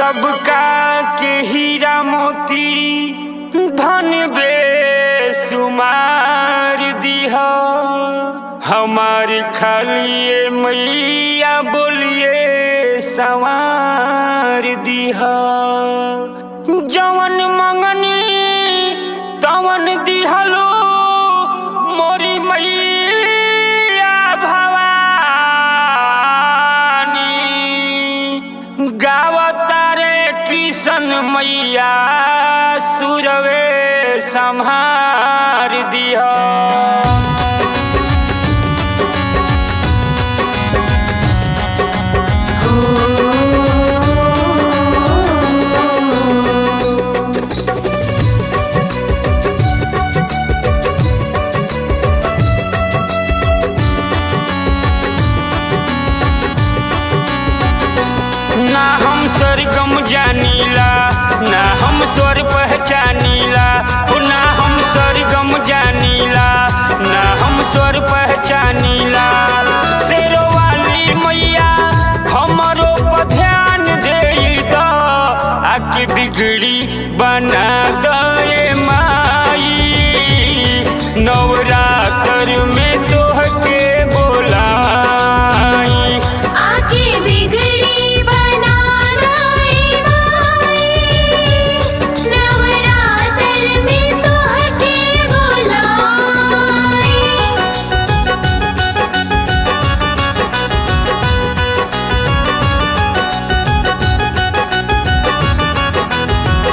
सबका के हीरा मोती धन बेसुमार दिहा। हमारी खालिए मैया बोलिए संवार दिहा। जवन मंगनी तवन दिहलो मोरी मैया भवानी। गावतारे किशन मैया सुरवे संहार दिहा। ना हम स्वर्गम जानीला ना हम स्वर पहचानीला। ना हम स्वर्गम जानीला ना हम स्वर पहचानीला। शेरो वाली मैया हमरो पर ध्यान दे दो। आके बिगड़ी बना दे माई। नवरात्र में तोहके बोलाई। आके बिगड़ी बना दे माई। नवरात्र में तोहके बोलाई।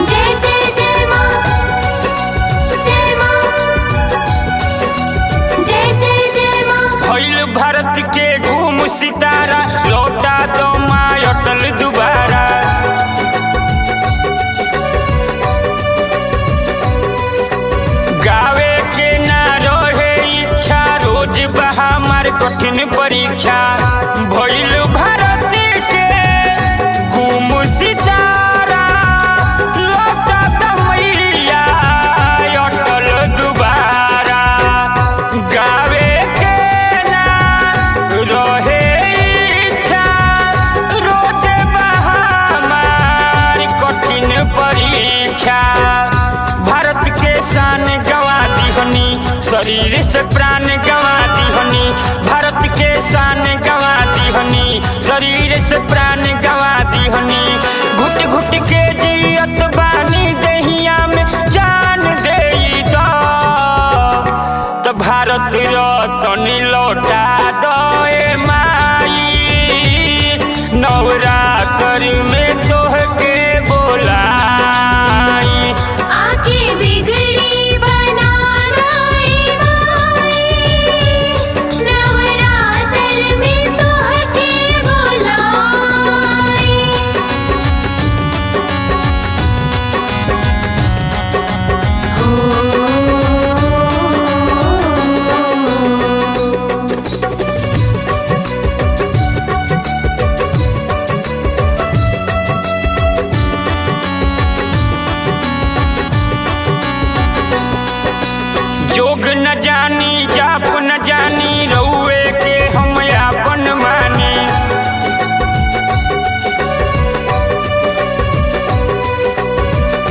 जय जय जय माँ, जय माँ, जय जय जय माँ। भइल भारत के घूम सितारा लौटा दो माँ अटल दोबारा। गावे के ना रहे इच्छा रोज बहा मार कठिन परीक्षा। भइल भारत के घूम सितारा लौटा दो मैया अटल दोबारा। गावे के ना रहे इच्छा रोज बहा मार कठिन परीक्षा। भारत के शान गवा दीहनी शरीर से प्राण गवा दीहनी। भारत के शान गवा दीहनी शरीर से प्राण गवा दीहनी। घुट घुट के जियत बानी दहिया में जान दे दो। तो भारत रतन लौटा दो ए माई। नवरात्र में तोहके बोलाई। आके बिगड़ी बना दे माई। नवरात्र में तोहके बोलाई। जोग न जानी जाप न जानी रउए के हम आपन मानी।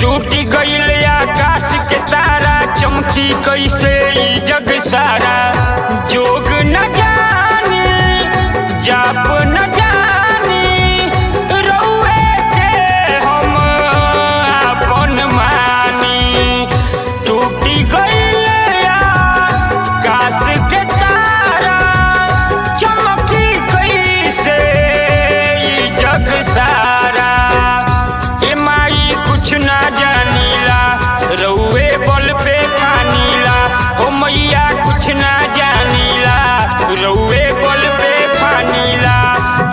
टूटी गईल आकाश के तारा चमकी कैसे ई जग सारा। जोग न जानी जाप न जानी रउए के हम आपन मानी। टूटी गईल आकाश के तारा चमकी कैसे ई जग सारा। ए माई कुछ ना जानीला रउए बल पे फानीला। ओ मैया कुछ ना जानीला रउए बल पे फानीला।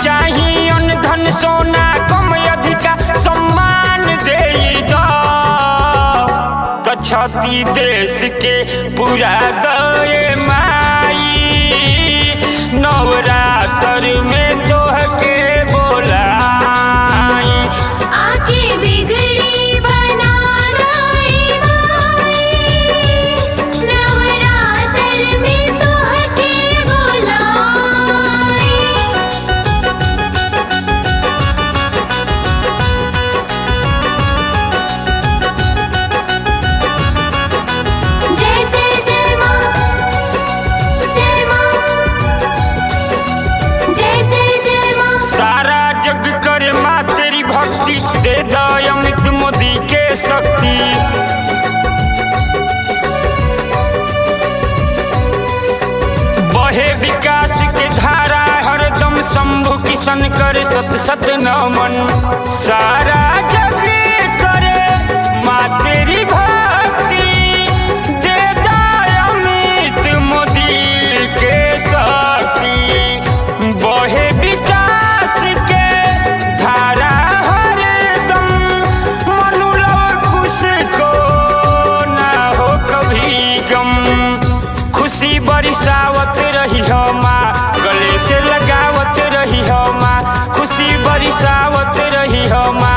चाही अन धन सोना कम अधिका सम्मान दे दो। तो छती देश के पूरा दए माई। नवरात्र में तोहके बोलाई। आके बिगड़ी बना दे माई। नवरात्र में तोहके बोलाई। कर सत सत नमन। सारा जग करे माँ तेरी भक्ति, दे अमित मोदी के शक्ति। बहे विकास के धारा हरदम, मनोलव खुश को ना हो कभी गम। खुशी बरसावत रही हो माँ, गले से लगावत रही हो माँ, खुशी बरसावत रही हो माँ।